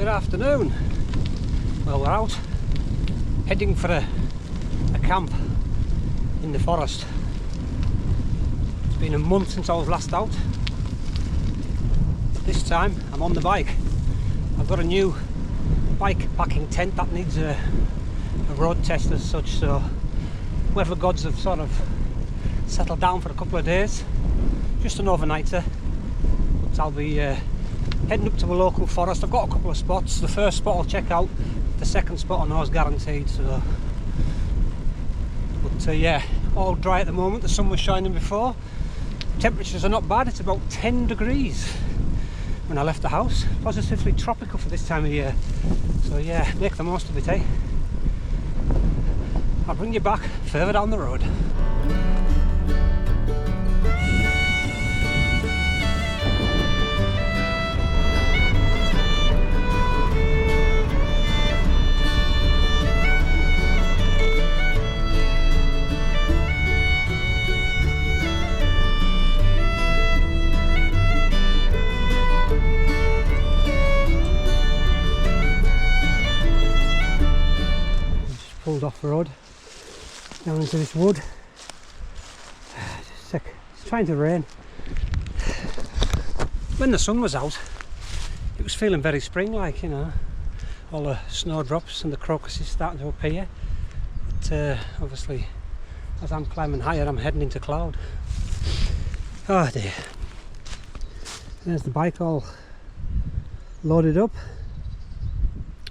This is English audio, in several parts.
Good afternoon. Well, we're out heading for a camp in the forest. It's been a month since I was last out. This time I'm on the bike. I've got a new bike packing tent that needs a road test as such, so weather gods have sort of settled down for a couple of days. Just an overnighter, but I'll be heading up to a local forest. I've got a couple of spots. The first spot I'll check out, the second spot I know is guaranteed. So, but yeah, all dry at the moment. The sun was shining before. Temperatures are not bad. It's about 10 degrees when I left the house. Positively tropical for this time of year. So yeah, make the most of it, eh? I'll bring you back further down the road. Pulled off the road down into this wood. Just sick. It's trying to rain. When the sun was out, it was feeling very spring-like, you know. All the snowdrops and the crocuses starting to appear. But obviously, as I'm climbing higher, I'm heading into cloud. Oh dear. There's the bike all loaded up.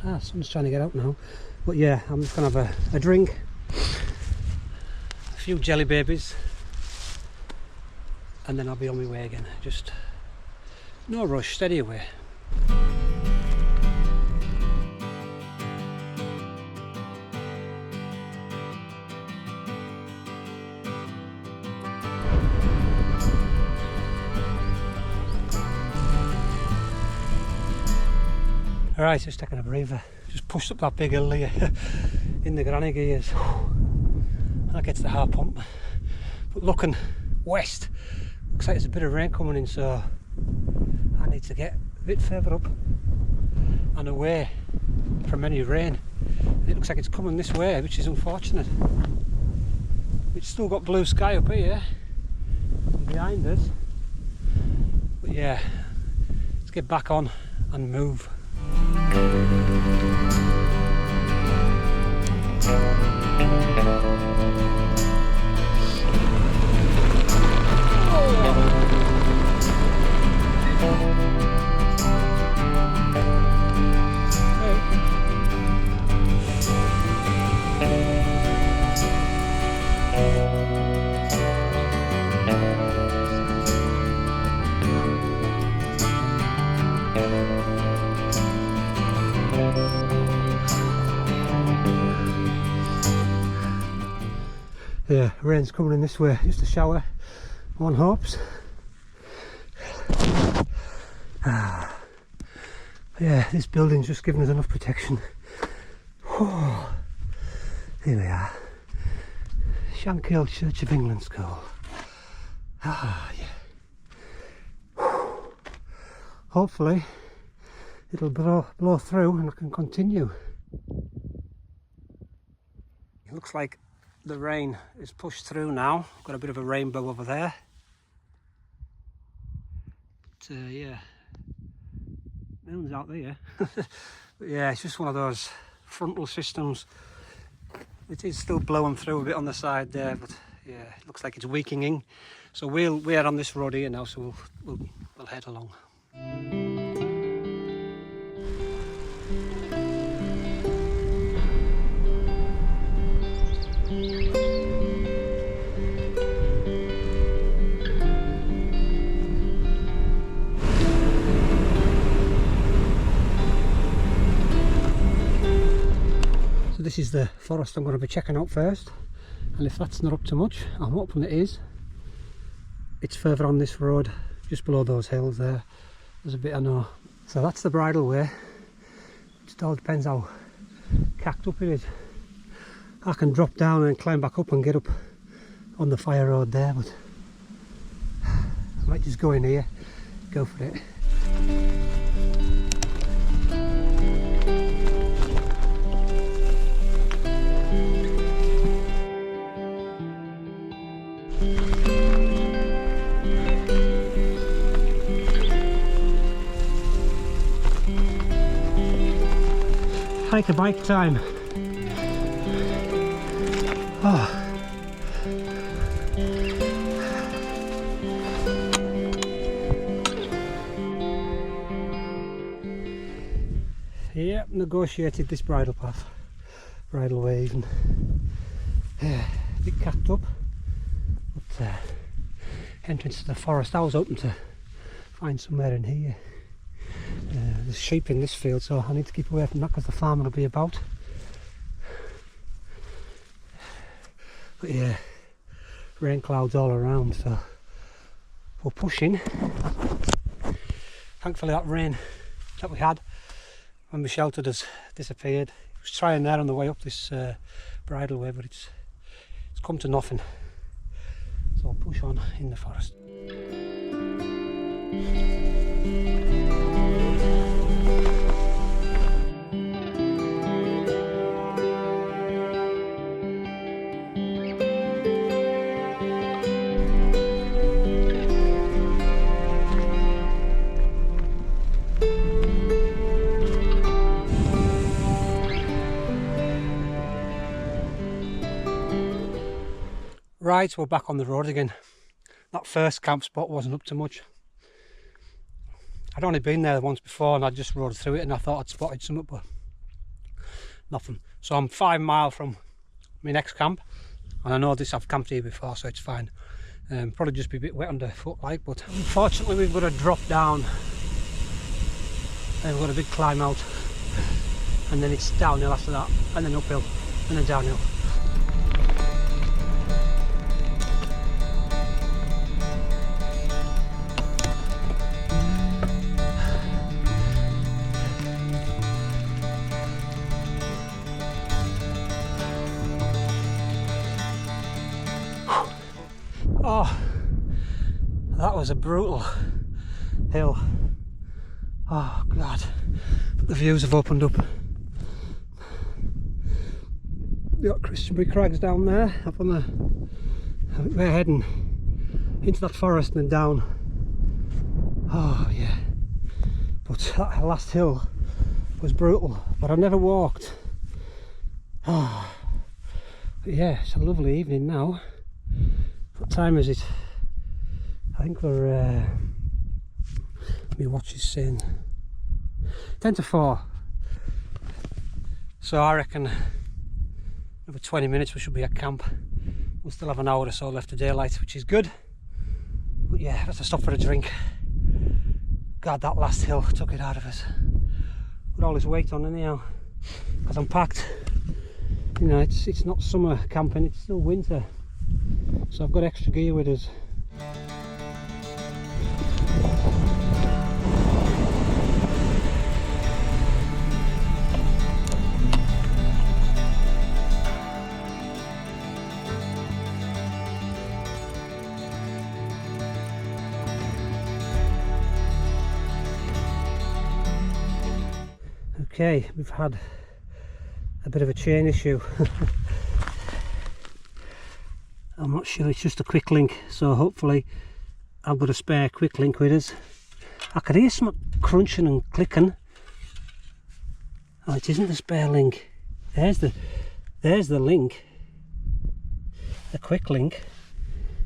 Ah, sun's trying to get out now. But yeah, I'm just going to have a drink, a few jelly babies, and then I'll be on my way again. Just no rush, steady away. Alright, just taking a breather. Just pushed up that big hill here in the granny gears. That gets the heart pump. But looking west, looks like there's a bit of rain coming in, so I need to get a bit further up and away from any rain. It looks like it's coming this way, which is unfortunate. It's still got blue sky up here and behind us. But yeah, let's get back on and move. Yeah, rain's coming in this way, just a shower, one hopes. Yeah, this building's just giving us enough protection. Oh, here we are, Shankill Church of England School. Ah, yeah. Hopefully it'll blow through and I can continue. It looks like the rain is pushed through now. Got a bit of a rainbow over there. But yeah, moon's out there. But yeah, it's just one of those frontal systems. It is still blowing through a bit on the side there, but yeah, it looks like it's weakening. So we're on this road here now, so we'll head along. This is the forest I'm going to be checking out first, and if that's not up to much, I'm hoping it is. It's further on this road, just below those hills there. There's a bit I know. So that's the bridle way. It just all depends how cacked up it is. I can drop down and climb back up and get up on the fire road there, but I might just go in here, go for it. hike a bike time. Oh. Yep, negotiated this bridle path, bridle way even. A bit capped up, but entrance to the forest. I was hoping to find somewhere in here. There's sheep in this field, so I need to keep away from that because the farmer will be about. But yeah, rain clouds all around, so we're pushing. Thankfully that rain that we had when we sheltered has disappeared. I was trying there on the way up this bridle way, but it's come to nothing. So I'll push on in the forest. Right, we're back on the road again. That first camp spot wasn't up to much. I'd only been there once before and I just rode through it and I thought I'd spotted something, but nothing. So I'm 5 miles from my next camp, and I know this, I've camped here before, so it's fine. Probably just be a bit wet underfoot like, but unfortunately we've got to drop down and we've got a big climb out, and then it's downhill after that, and then uphill, and then downhill. Oh, that was a brutal hill. Oh God, but the views have opened up. We've got Christianbury Crags down there, up on the, we're heading into that forest and then down. Oh yeah, but that last hill was brutal, but I've never walked. Oh, but yeah, it's a lovely evening now. What time is it? I think we're, my watch is saying 10 to 4. So I reckon over 20 minutes we should be at camp. We'll still have an hour or so left of daylight, which is good. But yeah, let's stop for a drink. God, that last hill took it out of us. With all this weight on anyhow, because I'm packed. You know, it's not summer camping, it's still winter. So I've got extra gear with us. Okay, we've had a bit of a chain issue. I'm not sure, it's just a quick link, so hopefully I've got a spare quick link with us. I could hear some crunching and clicking. Oh, it isn't the spare link. There's the link, the quick link.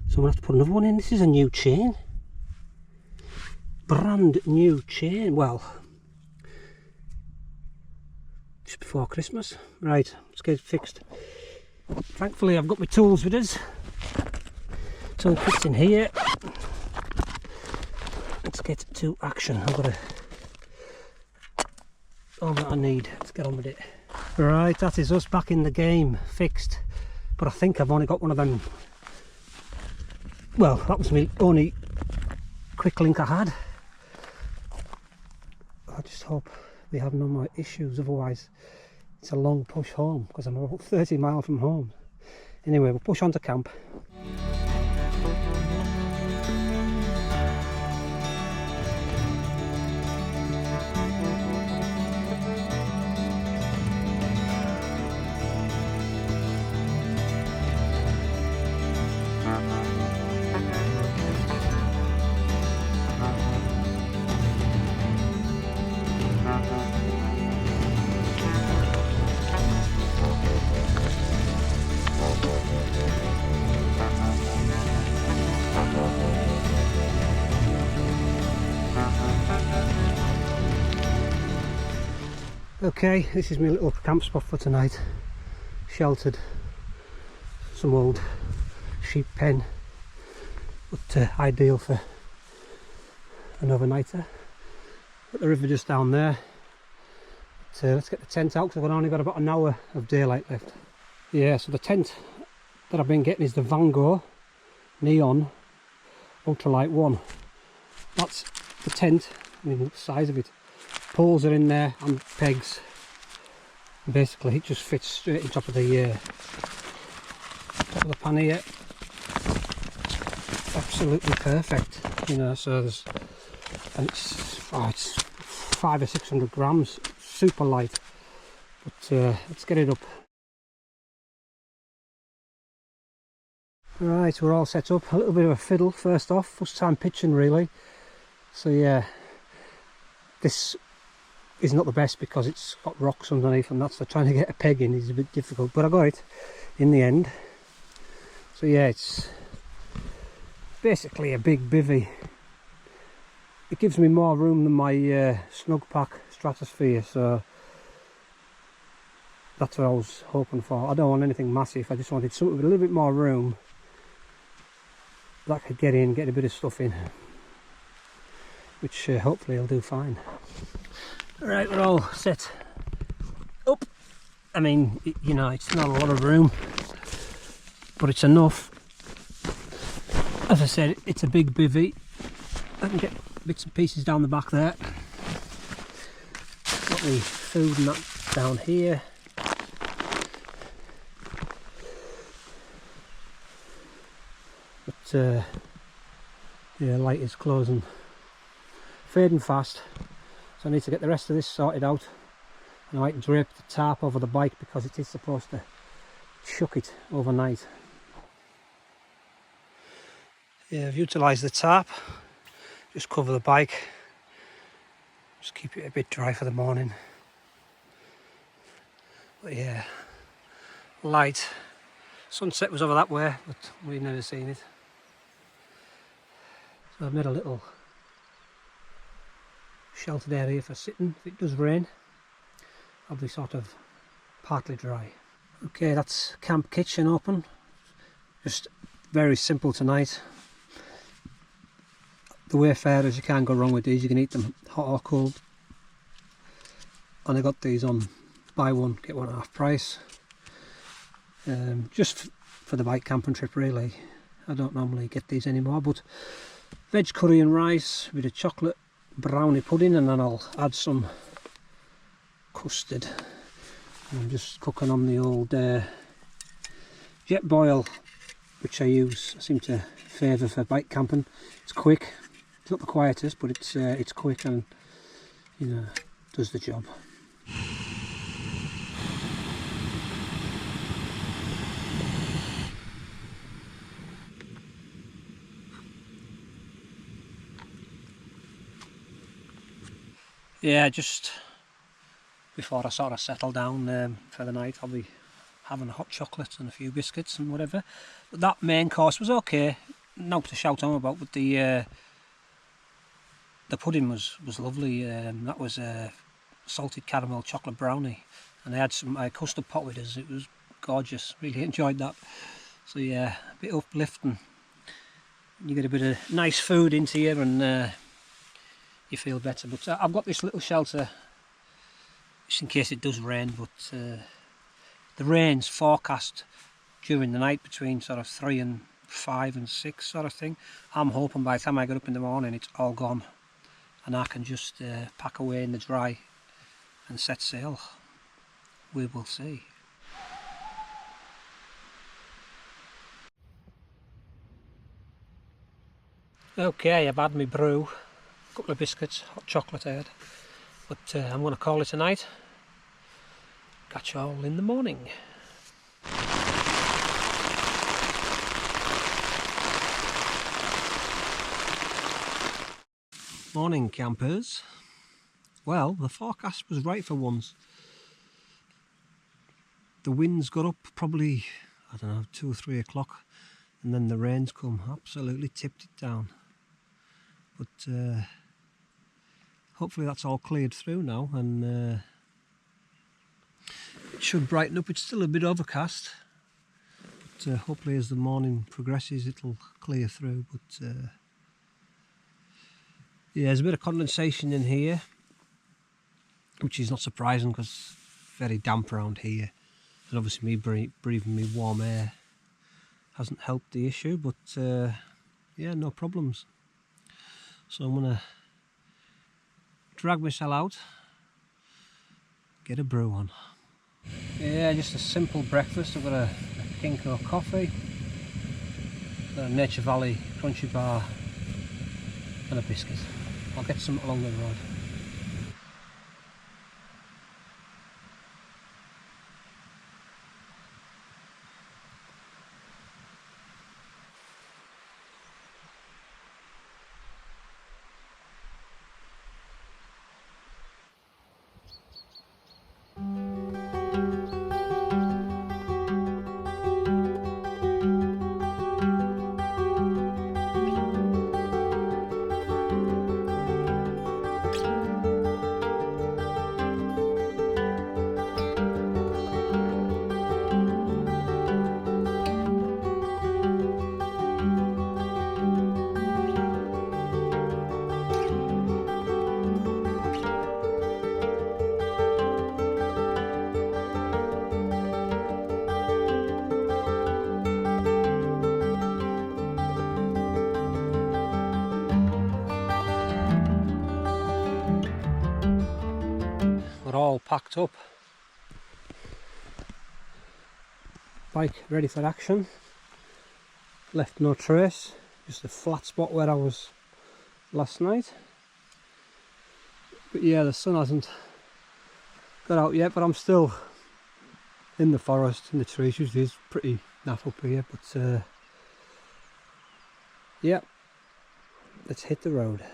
So I'm gonna have to put another one in. This is a new chain, brand new chain. Well, just before Christmas. Right, let's get it fixed. Thankfully I've got my tools with us. So it fits in here. Let's get to action. I've got all that I need. Let's get on with it. Right, that is us back in the game, fixed. But I think I've only got one of them. Well, that was my only quick link I had. I just hope we have no more issues, otherwise it's a long push home because I'm about 30 miles from home. Anyway, we'll push on to camp. Okay, this is my little camp spot for tonight. Sheltered, some old sheep pen, but ideal for an overnighter. Got the river just down there. But, let's get the tent out because I've only got about an hour of daylight left. Yeah, so the tent that I've been getting is the Vango Neon Ultralight 1. That's the tent. I mean, the size of it. Poles are in there and pegs. And basically, it just fits straight on top of the pannier. Absolutely perfect, you know. So there's, and it's 500 or 600 grams, super light. But let's get it up. Right, we're all set up. A little bit of a fiddle first off. First time pitching really. So yeah, this is not the best because it's got rocks underneath, and that's trying to get a peg in is a bit difficult, but I got it in the end. So yeah, it's basically a big bivvy. It gives me more room than my Snugpack Stratosphere, so that's what I was hoping for. I don't want anything massive, I just wanted something with a little bit more room that I could get in, get a bit of stuff in, which hopefully I'll do fine. Right, we're all set up. I mean, you know, it's not a lot of room, but it's enough. As I said, it's a big bivvy. I can get bits and pieces down the back there. Got the food and that down here. But yeah, light is closing, fading fast. So I need to get the rest of this sorted out, and I might drape the tarp over the bike because it is supposed to chuck it overnight. Yeah, I've utilised the tarp, just cover the bike, just keep it a bit dry for the morning. But yeah, light. Sunset was over that way, but we've never seen it. So I've made a little sheltered area for sitting. If it does rain, I'll be sort of partly dry. Okay, that's camp kitchen open. Just very simple tonight. The Wayfarers, you can't go wrong with these. You can eat them hot or cold. And I got these on buy one get one half price. Just for the bike camping trip really. I don't normally get these anymore, but veg curry and rice, a bit of chocolate brownie pudding, and then I'll add some custard. And I'm just cooking on the old jet boil, which I seem to favour for bike camping. It's quick, it's not the quietest, but it's quick and, you know, does the job. Yeah, just before I sort of settle down for the night, I'll be having a hot chocolate and a few biscuits and whatever. But that main course was okay, no to shout on about, but the pudding was lovely. That was a salted caramel chocolate brownie, and they had some custard pot with us. It was gorgeous, really enjoyed that. So yeah, a bit uplifting. You get a bit of nice food into you and you feel better. But I've got this little shelter just in case it does rain, but the rain's forecast during the night between sort of 3 and 5 and 6 sort of thing. I'm hoping by the time I get up in the morning it's all gone and I can just pack away in the dry and set sail. We will see. Okay, I've had my brew, a couple of biscuits, hot chocolate I had, but I'm going to call it a night. Catch you all in the morning. Morning campers. Well, the forecast was right for once. The winds got up probably, I don't know, 2 or 3 o'clock, and then the rain's come, absolutely tipped it down. But hopefully that's all cleared through now, and It should brighten up. It's still a bit overcast, but hopefully as the morning progresses it'll clear through. But yeah, there's a bit of condensation in here, which is not surprising because it's very damp around here, and obviously me breathing me warm air hasn't helped the issue, but yeah, no problems. So I'm gonna drag myself out, get a brew on. Yeah, just a simple breakfast. I've got a Kinko coffee, got a Nature Valley crunchy bar and a biscuit. I'll get some along the road. We're all packed up, bike ready for action, left no trace, just a flat spot where I was last night. But yeah, the sun hasn't got out yet, but I'm still in the forest, in the trees. Usually it's pretty naff up here, but yeah, let's hit the road.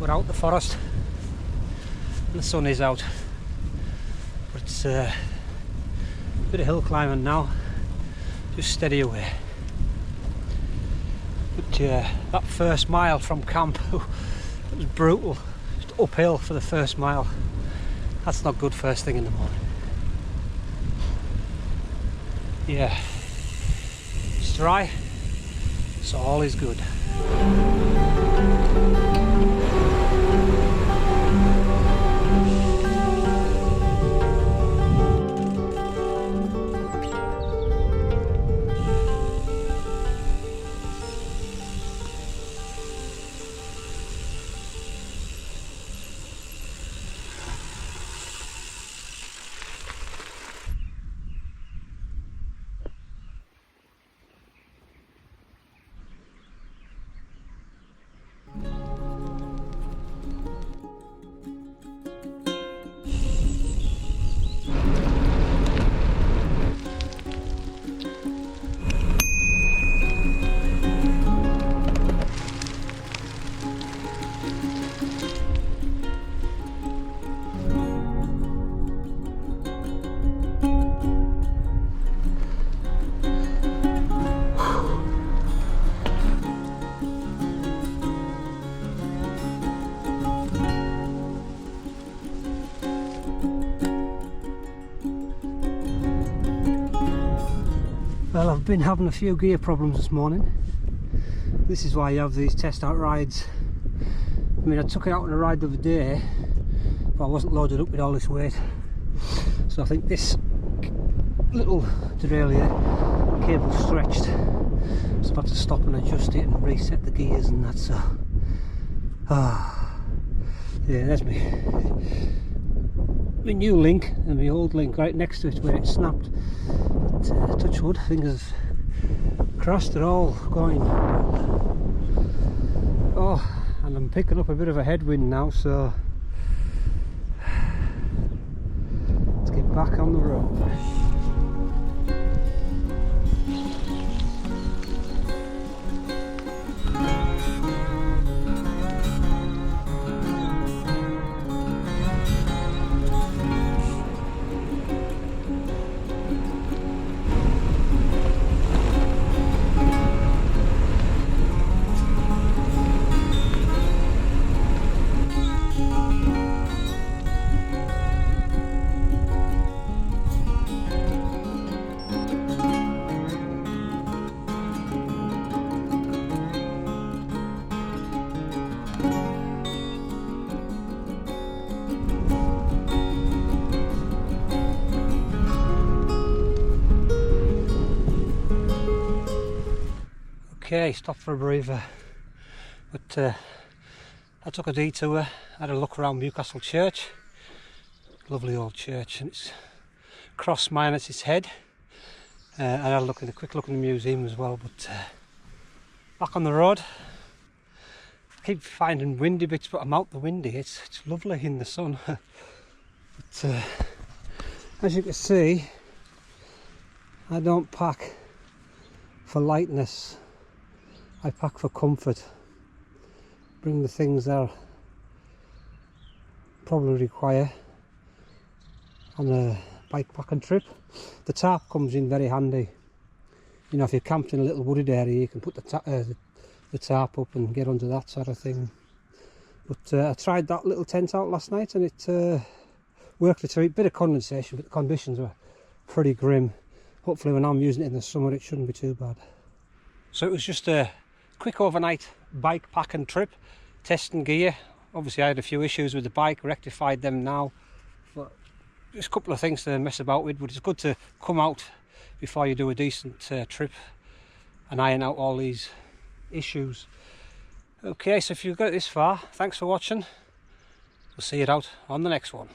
Out the forest and the sun is out, but it's a bit of hill climbing now, just steady away. But that first mile from camp it was brutal, just uphill for the first mile. That's not good first thing in the morning. Yeah, it's dry, so all is good. Well, I've been having a few gear problems this morning. This is why you have these test out rides. I mean, I took it out on a ride the other day, but I wasn't loaded up with all this weight. So I think this little derailleur cable stretched, so I've had to stop and adjust it and reset the gears and that. So yeah, there's my new link and my old link right next to it where it snapped. But, touch wood, fingers crossed, they're all going. Oh, and I'm picking up a bit of a headwind now, so let's get back on the road. Okay, stopped for a breather, but I took a detour, had a look around Newcastle Church. Lovely old church, and it's cross minus its head. And I had a quick look in the museum as well, but back on the road. I keep finding windy bits, but I'm out the windy. It's lovely in the sun. But as you can see, I don't pack for lightness, I pack for comfort. Bring the things that I probably require on a bikepacking trip. The tarp comes in very handy. You know, if you're camped in a little wooded area, you can put the tarp up and get under that sort of thing. But I tried that little tent out last night, and it worked a treat. Bit of condensation, but the conditions were pretty grim. Hopefully when I'm using it in the summer it shouldn't be too bad. So it was just a quick overnight bikepacking trip, testing gear. Obviously I had a few issues with the bike, rectified them now. But just a couple of things to mess about with, but it's good to come out before you do a decent trip and iron out all these issues. Okay, so if you've got it this far, thanks for watching. We'll see you out on the next one.